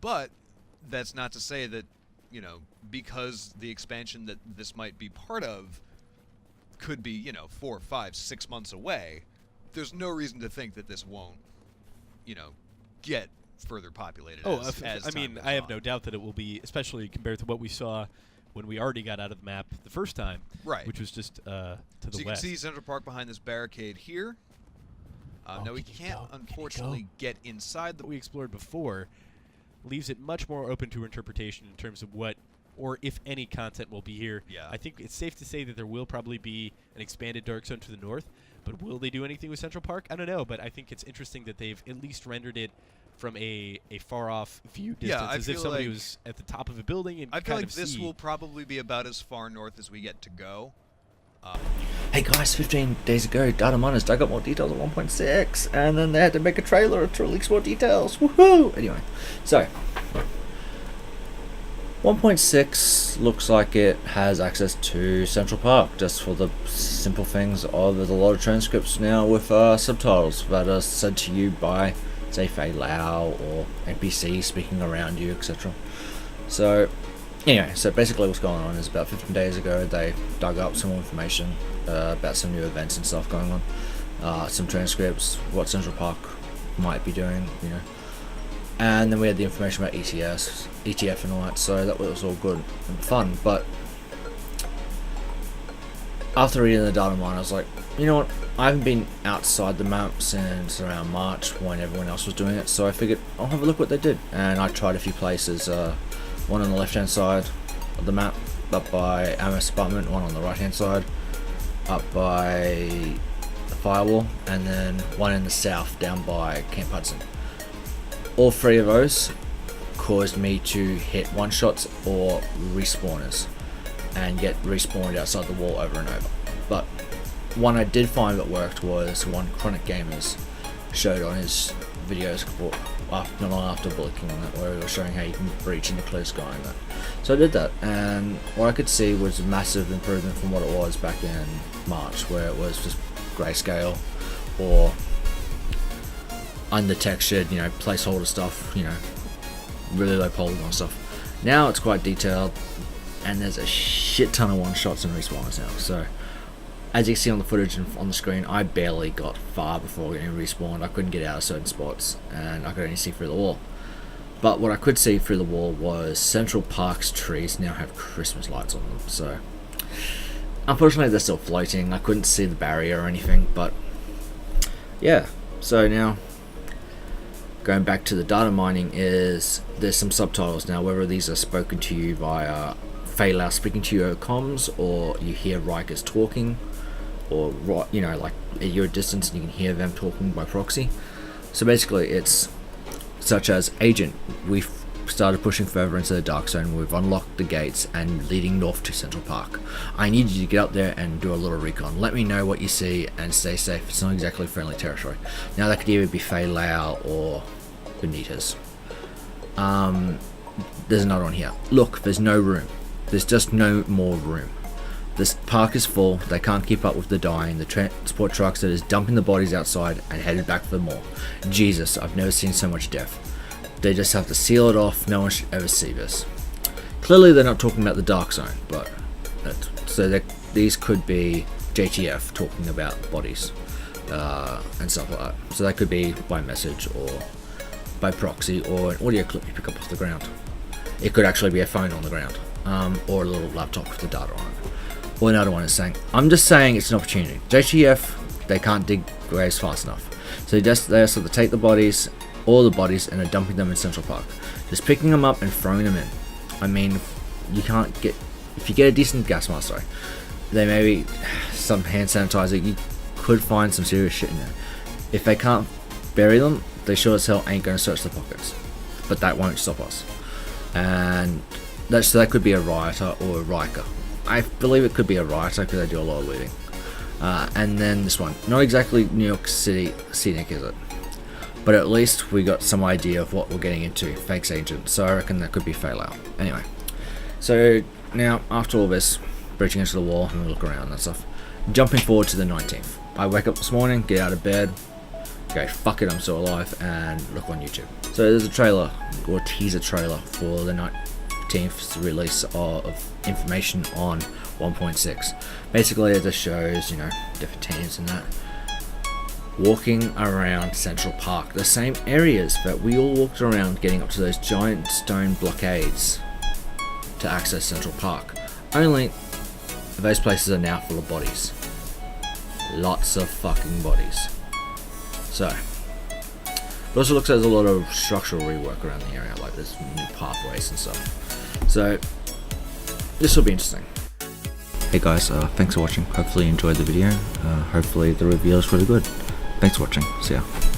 But that's not to say that, you know, because the expansion that this might be part of could be, you know, 4, 5, 6 months away, there's no reason to think that this won't, you know, get further populated. As I mean, I have no doubt that it will be, especially compared to what we saw when we already got out of the map the first time, right? Which was just to the west. You can see Central Park behind this barricade here. Now we can't, unfortunately, get inside that we explored before. Leaves it much more open to interpretation in terms of what, or if any, content will be here. Yeah. I think it's safe to say that there will probably be an expanded Dark Zone to the north, but will they do anything with Central Park? I don't know, but I think it's interesting that they've at least rendered it from a far-off view distance, as if somebody was at the top of a building and I feel like this will probably be about as far north as we get to go. Hey guys, 15 days ago, data miners dug up more details on 1.6, and then they had to make a trailer to release more details. Woohoo! Anyway, so 1.6 looks like it has access to Central Park, just for the simple things of there's a lot of transcripts now with subtitles that are said to you by, say, Fei Lao or NPC speaking around you, etc. So anyway, so basically what's going on is about 15 days ago they dug up some more information about some new events and stuff going on, some transcripts, what Central Park might be doing, you know, and then we had the information about ETF and all that, so that was all good and fun. But after reading the data mine, I was like, you know what, I haven't been outside the map since around March when everyone else was doing it, so I figured I'll have a look what they did, and I tried a few places. One on the left hand side of the map up by Amos apartment, one on the right hand side up by the firewall, and then one in the south down by Camp Hudson. All three of those caused me to hit one shots or respawners and get respawned outside the wall over and over. But one I did find that worked was one ChronicGamerz showed on his videos not long after clicking on it, where he was showing how you can breach in the clear sky and that. So I did that, and what I could see was a massive improvement from what it was back in March, where it was just grayscale or under-textured, you know, placeholder stuff, you know, really low polygon stuff. Now it's quite detailed, and there's a shit ton of one-shots and respawns now. So as you can see on the footage and on the screen, I barely got far before getting respawned. I couldn't get out of certain spots, and I could only see through the wall. But what I could see through the wall was Central Park's trees now have Christmas lights on them. So unfortunately they're still floating. I couldn't see the barrier or anything, but yeah. So now going back to the data mining, is there's some subtitles now, whether these are spoken to you via Fei Lao speaking to you over comms, or you hear Rikers talking, or, you know, like at your distance and you can hear them talking by proxy. So basically it's such as, agent, we've started pushing further into the dark zone, we've unlocked the gates and leading north to Central Park. I need you to get up there and do a little recon. Let me know what you see and stay safe. It's not exactly friendly territory. Now that could either be Fei Lao or Benitez. There's another one here. Look, there's no room. There's just no more room. This park is full, they can't keep up with the dying, the transport trucks that is dumping the bodies outside and headed back for more. Jesus, I've never seen so much death. They just have to seal it off, no one should ever see this. Clearly they're not talking about the dark zone, but these could be JTF talking about bodies and stuff like that. So that could be by message or by proxy, or an audio clip you pick up off the ground. It could actually be a phone on the ground, or a little laptop with the data on it. Or another one is saying, I'm just saying it's an opportunity. JTF, they can't dig graves fast enough. So they just have to take the bodies, all the bodies, and are dumping them in Central Park. Just picking them up and throwing them in. I mean, you can't get, if you get a decent gas mask, sorry, there may be some hand sanitizer, you could find some serious shit in there. If they can't bury them, they sure as hell ain't going to search the pockets. But that won't stop us. And so that could be a rioter or a Riker. I believe it could be a rioter because they do a lot of looting. And then this one, not exactly New York City scenic, is it? But at least we got some idea of what we're getting into. Fakes agent, so I reckon that could be Fei Lao. Anyway, so now after all this, breaching into the wall, and we look around and stuff, jumping forward to the 19th. I wake up this morning, get out of bed, go fuck it, I'm still alive, and look on YouTube. So there's a trailer, or teaser trailer, for the 19th release of information on 1.6. Basically it just shows, you know, different teams and that walking around Central Park, the same areas that we all walked around getting up to those giant stone blockades to access Central Park. Only those places are now full of bodies. Lots of fucking bodies. So it also looks like there's a lot of structural rework around the area, like there's new pathways and stuff. So this will be interesting. Hey guys, thanks for watching. Hopefully you enjoyed the video. Hopefully the review is really good. Thanks for watching. See ya.